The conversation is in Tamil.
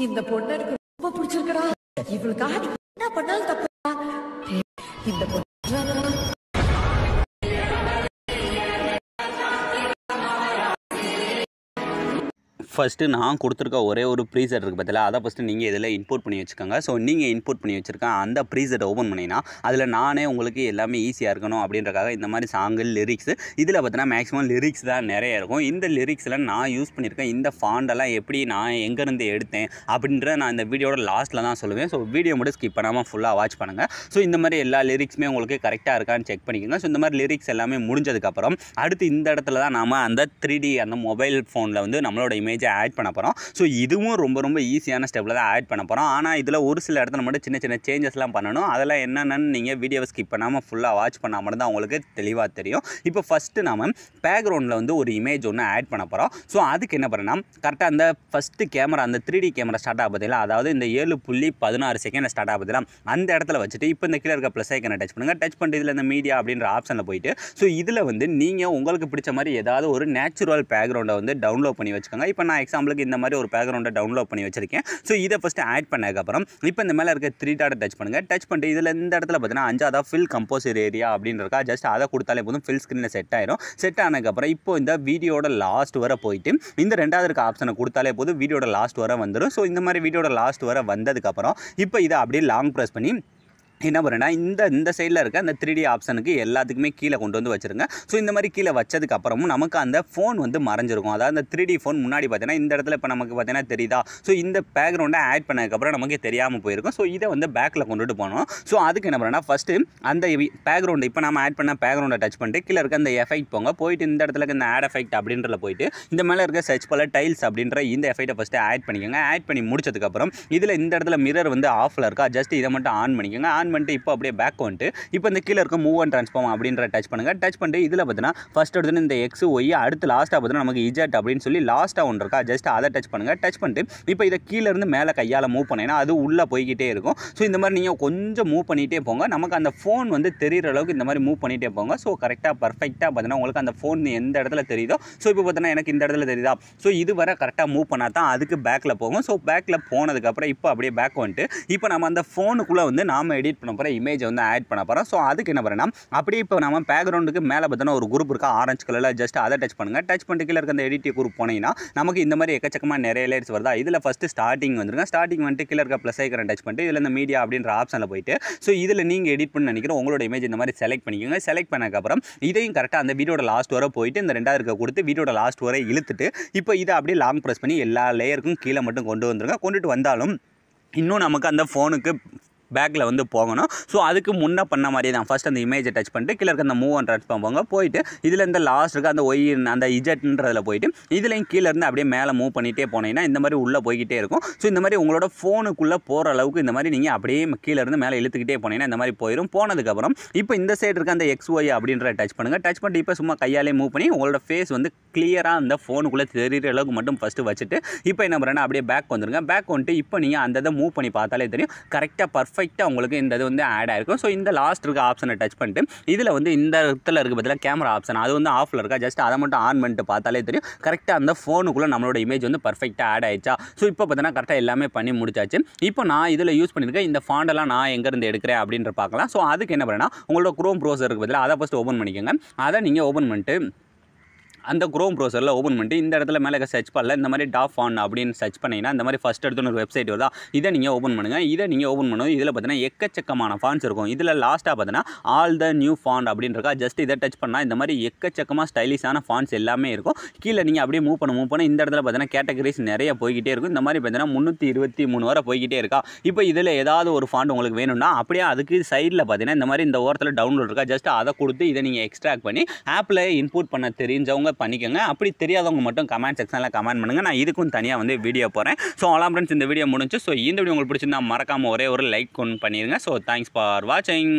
இந்த பொண்ணு எனக்கு ரொம்ப பிடிச்சிருக்கடா. இவளுக்காக என்ன பண்ணாலும் தப்புடா. இந்த பொண்ணு ஃபஸ்ட்டு நான் கொடுத்துருக்க ஒரே ஒரு ப்ரீசெட் இருக்குது பார்த்தீங்களா, அதை ஃபஸ்ட்டு நீங்கள் இதில் இன்போர்ட் பண்ணி வச்சுக்கோங்க. ஸோ நீங்கள் இன்போர்ட் பண்ணி வச்சுருக்க அந்த ப்ரீசெட்டை ஓப்பன் பண்ணிங்கன்னா அதில் நானே உங்களுக்கு எல்லாமே ஈஸியாக இருக்கணும் அப்படின்றக்காக இந்த மாதிரி சாங்கு லிரிக்ஸ் இதில் பார்த்தீங்கன்னா மேக்ஸிமம் லிரிக்ஸ் தான் நிறைய இருக்கும். இந்த லிரிக்ஸில் நான் யூஸ் பண்ணியிருக்கேன் இந்த ஃபாண்டெல்லாம் எப்படி நான் எங்கேருந்து எடுத்தேன் அப்படின்ற நான் இந்த வீடியோட லாஸ்ட்டில் தான் சொல்லுவேன். ஸோ வீடியோ மட்டும் ஸ்கிப் பண்ணாமல் ஃபுல்லாக வாட்ச் பண்ணுங்கள். ஸோ இந்த மாதிரி எல்லா லிரிக்ஸுமே உங்களுக்கு கரெக்டாக இருக்கான்னு செக் பண்ணிக்கோங்க. ஸோ இந்த மாதிரி லிரிக்ஸ் எல்லாமே முடிஞ்சதுக்கப்புறம் அடுத்து இந்த இடத்துல தான் நாம் அந்த 3D அந்த மொபைல் ஃபோனில் வந்து நம்மளோட இமேஜ் ஆட் பண்ண போகிறோம். ஸோ இதுவும் ரொம்ப ரொம்ப ஈஸியான ஸ்டெப்பில் தான் ஆட் பண்ண போகிறோம். ஆனால் இதில் ஒரு சில இடத்துல மட்டும் சின்ன சின்ன சேஞ்சஸ்லாம் பண்ணணும். அதெல்லாம் என்னென்னு நீங்கள் வீடியோவை ஸ்கிப் பண்ணாமல் ஃபுல்லாக வாட்ச் பண்ணால் மட்டும் தான் உங்களுக்கு தெளிவாக தெரியும். இப்போ ஃபஸ்ட்டு நாம் பேக்ரவுண்டில் வந்து ஒரு இமேஜ் ஒன்று ஆட் பண்ண போகிறோம். ஸோ அதுக்கு என்ன பண்ணணும், கரெக்டாக அந்த ஃபஸ்ட்டு கேமரா அந்த 3D கேமரா ஸ்டார்ட் ஆகுதுல, அதாவது இந்த 7.16 செகண்டில் ஸ்டார்ட் ஆகுதுல, அந்த இடத்துல வச்சுட்டு இப்போ இந்த கீழே இருக்க ப்ளஸ் ஐக்கனை டச் பண்ணுங்கள். டச் பண்ணிட்டு இதில் இந்த மீடியா அப்படின்ற ஆப்ஷனில் போயிட்டு ஸோ இதில் வந்து நீங்கள் உங்களுக்கு பிடிச்ச மாதிரி ஏதாவது ஒரு நேச்சுரல் பேக்ரவுண்டை வந்து டவுன்லோட் பண்ணி வச்சுக்கோங்க. இப்போ நான் எக்ஸாம்பிளுக்கு இந்த மாதிரி ஒரு பேக்ரவுண்டை டவுன்லோட் பண்ணி வச்சிருக்கேன். ஸோ இதை ஃபஸ்ட்டு ஆட் பண்ணதுக்கப்புறம் இப்போ இந்த மேலே இருக்க 3 டாட்டை டச் பண்ணுங்கள். டச் பண்ணிட்டு இதில் இந்த இடத்துல பார்த்தீங்கன்னா 5 ஃபில் கம்போசர் ஏரியா அப்படின்றக்கா ஜஸ்ட் அதை கொடுத்தாலே போதும் ஃபில் ஸ்க்ரீனில் செட் ஆயிரும். செட் ஆனதுக்கப்புறம் இப்போ இந்த வீடியோட லாஸ்ட் வர போயிட்டு இந்த ரெண்டாவது இருக்க ஆப்ஷனை கொடுத்தாலே போதும் வீடியோட லாஸ்ட் வர வந்துடும். ஸோ இந்த மாதிரி வீடியோட லாஸ்ட் வர வந்ததுக்கப்புறம் இப்போ இதை அப்படியே லாங் ப்ரெஸ் பண்ணி என்ன பண்ணுறேன்னா இந்த சைடில் இருக்க அந்த 3D ஆப்ஷனுக்கு எல்லாத்துக்குமே கீழே கொண்டு வந்து வச்சுருங்க. ஸோ இந்த மாதிரி கீழே வச்சதுக்கப்புறமும் நமக்கு அந்த ஃபோன் வந்து மறைஞ்சிருக்கும். அதாவது அந்த 3D ஃபோன் முன்னாடி பார்த்தீங்கன்னா இந்த இடத்துல இப்போ நமக்கு பார்த்தீங்கன்னா தெரியுதா. ஸோ இந்த பேக்ரவுண்டை ஆட் பண்ணதுக்கப்புறம் நமக்கு தெரியாமல் போயிருக்கும். ஸோ இதை வந்து பேக்கில் கொண்டுட்டு போகணும். ஸோ அதுக்கு என்ன பண்ணுறேன்னா ஃபஸ்ட்டு அந்த பேக்ரவுண்டு இப்போ நம்ம ஆட் பண்ண பேக்ரவுண்டை டச் பண்ணிட்டு கீழே இருக்க அந்த எஃபெக்ட் போங்க. போயிட்டு இந்த இடத்துல இந்த ஆட் எஃபெக்ட் அப்படின்றத போயிட்டு இந்த மேலே இருக்க சர்ச் பல டைல்ஸ் அப்படின்ற இந்த எஃபெக்ட்டை ஃபஸ்ட்டு ஆட் பண்ணிக்கோங்க. ஆட் பண்ணி முடிச்சதுக்கப்புறம் இதில் இந்த இடத்துல மிரர் வந்து ஆஃபில் இருக்கா, ஜஸ்ட் இதை மட்டும் ஆன் பண்ணிக்கோங்க. ஆன் பண்ணிட்டு இப்போ அப்படியே பேக் வந்துட்டு இப்போ இந்த கீழே இருக்க மூவ் அண்ட் ட்ரான்ஸ்ஃபார்ம் அப்படின்ற டச் பண்ணுங்கள். டச் பண்ணிட்டு இதில் பார்த்தீங்கன்னா ஃபஸ்ட் எடுத்து இந்த எக்ஸ் ஒய் அடுத்து லாஸ்ட்டாக பார்த்தீங்கன்னா நமக்கு இஜெட் அப்படின்னு சொல்லி லாஸ்ட்டாக ஒன்று இருக்கா, ஜஸ்ட் அதை டச் பண்ணுங்கள். டச் பண்ணிட்டு இப்போ இதை கீழேருந்து மேலே கையால் மூவ் பண்ணிங்கன்னா அது உள்ளே போய்கிட்டே இருக்கும். ஸோ இந்த மாதிரி நீங்கள் கொஞ்சம் மூவ் பண்ணிகிட்டே போங்க. நமக்கு அந்த ஃபோன் வந்து தெரிகிற அளவுக்கு இந்த மாதிரி மூவ் பண்ணிகிட்டே போங்க. ஸோ கரெக்டாக பர்ஃபெக்டாக பார்த்தீங்கன்னா உங்களுக்கு அந்த ஃபோன் எந்த இடத்துல தெரியுதோ ஸோ இப்போ பார்த்தீங்கன்னா எனக்கு இந்த இடத்துல தெரியுதா. ஸோ இது வர கரெக்டாக மூவ் பண்ணால் தான் அதுக்கு பேக்கில் போகும். ஸோ பேக்கில் போனதுக்கப்புறம் இப்போ அப்படியே பேக் வந்துட்டு இப்போ நம்ம அந்த ஃபோனுக்குள்ளே வந்து நாம் எடிட் பண்ண போகிற இமேஜை வந்து ஆட் பண்ண போகிறோம். ஸோ அதுக்கு என்ன பண்ணேன்னா அப்படியே இப்போ நம்ம பேக்ரவுண்டுக்கு மேலே பார்த்தோன்னா ஒரு குரூப் இருக்கா ஆரஞ்சு கலரில், ஜஸ்ட் அதை டச் பண்ணுங்கள். டச் பண்ணிட்டு கீழே இருக்க அந்த எடிட் குரூப் போனீங்கன்னா நமக்கு இந்த மாதிரி எக்கச்சக்கமாக நிறைய லேயர்ஸ் வருதா. இதில் ஃபஸ்ட்டு ஸ்டார்டிங் வந்துருங்க. ஸ்டார்டிங் வந்துட்டு கீழே இருக்க ப்ளஸ் ஐக்கனை டச் பண்ணிட்டு இதில் இந்த மீடியா அப்படின்ற ஆப்ஷனில் போயிட்டு ஸோ இதில் நீங்கள் எடிட் பண்ண நினைக்கிற உங்களோட இமேஜ் இந்த மாதிரி செலக்ட் பண்ணிக்கோங்க. செலக்ட் பண்ணதுக்கப்புறம் இதையும் கரெக்டாக அந்த வீடியோட லாஸ்ட் வர போயிட்டு இந்த ரெண்டாவது இருக்க கொடுத்து வீடியோட லாஸ்ட் வரை இழுத்துட்டு இப்போ இதை அப்படியே லாங் ப்ரெஸ் பண்ணி எல்லா லேயருக்கும் கீழே மட்டும் கொண்டு வந்துருங்க. கொண்டுட்டு வந்தாலும் இன்னும் நமக்கு அந்த ஃபோனுக்கு பேக்கில் வந்து போகணும். ஸோ அதுக்கு முன்னே பண்ண மாதிரி தான் ஃபஸ்ட் அந்த இமேஜை டச் பண்ணிட்டு கீழே இருக்க அந்த மூவ் அண்ட் ட்ரான்ஸ்ஃபார்ம் போங்க. போயிட்டு இதில் இந்த லாஸ்ட் இருக்க அந்த ஒய் அந்த இஜெட்ன்றதில் போயிட்டு இதுலையும் கீழே இருந்து அப்படியே மேலே மூவ் பண்ணிகிட்டே போனீங்கன்னா இந்த மாதிரி உள்ளே போய்கிட்டே இருக்கும். ஸோ இந்த மாதிரி உங்களோட ஃபோனுக்குள்ளே போகிற அளவுக்கு இந்த மாதிரி நீங்கள் அப்படியே கீழே இருந்து மேலே இழுத்துக்கிட்டே போனீங்கன்னா இந்த மாதிரி போயிடும். போனதுக்கப்புறம் இப்போ இந்த சைடு இருக்க அந்த எக்ஸ் ஒய் அப்படின்ற டச் பண்ணுங்கள். டச் பண்ணிட்டு இப்போ சும்மா கையாலே மூவ் பண்ணி உங்களோட ஃபேஸ் வந்து கிளியராக அந்த ஃபோனுக்குள்ளே தெரிகிற அளவுக்கு மட்டும் ஃபஸ்ட்டு வச்சுட்டு இப்போ என்ன பண்ணுறேன்னா அப்படியே பேக் வந்துருங்க. பேக் வந்துட்டு இப்போ நீங்கள் அந்த இதை மூவ் பண்ணி பார்த்தாலே தெரியும் கரெக்டாக பர்ஃபெக்டாக உங்களுக்கு இந்த இது வந்து ஆட் ஆயிருக்கும். ஸோ இந்த லாஸ்ட் இருக்க ஆப்ஷனை டச் பண்ணிட்டு இதில் வந்து இந்த இடத்துல இருக்க பதிலாக கேமரா ஆப்ஷன் அது வந்து ஆஃபில் இருக்கா, ஜஸ்ட் அதை மட்டும் ஆன் பண்ணிட்டு பார்த்தாலே தெரியும் கரெக்டாக அந்த ஃபோனுக்குள்ளே நம்மளோட இமேஜ் வந்து பர்ஃபெக்டாக ஆட் ஆயிடுச்சா. ஸோ இப்போ பார்த்தீங்கன்னா கரெக்டாக எல்லாமே பண்ணி முடிச்சாச்சு. இப்போ நான் இதில் யூஸ் பண்ணியிருக்கேன் இந்த ஃபாண்டெல்லாம் நான் எங்கேருந்து எடுக்கிறேன் அப்படின்ற பார்க்கலாம். ஸோ அதுக்கு என்ன பண்ணேன்னா உங்களோட குரோம் ப்ரௌசர் இருக்கு பதிலாக அதை ஃபஸ்ட்டு ஓப்பன் பண்ணிக்கோங்க. அதை நீங்கள் ஓப்பன் பண்ணிட்டு அந்த குரோம் ப்ரௌசரில் ஓப்பன் பண்ணிட்டு இந்த இடத்துல மேலே சர்ச் பண்ணல இந்த மாதிரி டாப் ஃபாண்ட் அப்படின்னு சர்ச் பண்ணிங்கன்னா இந்த மாதிரி ஃபஸ்ட் எடுத்து ஒரு வெப்சைட் வருதா, இதை நீங்கள் ஓப்பன் பண்ணுங்கள். இதை நீங்கள் ஓப்பன் பண்ணுவோம். இதில் பார்த்தீங்கன்னா எக்கச்சக்கமான ஃபாண்ட்ஸ் இருக்கும். இதில் லாஸ்ட்டாக பார்த்தீங்கன்னா ஆல் த நியூ ஃபாண்ட் அப்படின்றக்கா ஜஸ்ட் இதை டச் பண்ணால் இந்த மாதிரி எக்கச்சக்கமாக ஸ்டைலிஷான ஃபாண்ட்ஸ் எல்லாமே இருக்கும். கீழே நீங்கள் அப்படியே மூவ் பண்ண இந்த இடத்துல பார்த்தீங்கன்னா கேட்டகரிஸ் நிறைய போய்கிட்டே இருக்கும். இந்த மாதிரி பார்த்தீங்கன்னா 323 வரை போய்கிட்டே இருக்கா. இப்போ இதில் ஏதாவது ஒரு ஃபாண்ட் உங்களுக்கு வேணும்னா அப்படியே அதுக்கு சைடில் பார்த்தீங்கன்னா இந்த மாதிரி இந்த ஓரத்தில் டவுன்லோட் இருக்கா, ஜஸ்ட் அதை கொடுத்து இதை நீங்கள் எக்ஸ்ட்ராக்ட் பண்ணி ஆப்பில் இன்புட் பண்ண தெரிஞ்சவங்க பண்ணிக்கோங்க. அப்படி தெரியாதவங்க மட்டும் கமெண்ட் செக்ஷனில் கமெண்ட் பண்ணுங்கள். நான் இதுக்கும் தனியாக வந்து வீடியோ போகிறேன். ஸோ அவ்வளோ ஃப்ரெண்ட்ஸ் இந்த வீடியோ முடிஞ்சு. ஸோ இந்த வீடியோ உங்களுக்கு பிடிச்சிருந்தா மறக்காமல் ஒரே ஒரு லைக் பண்ணிடுங்க. ஸோ தேங்க்ஸ் ஃபார் வாட்சிங்.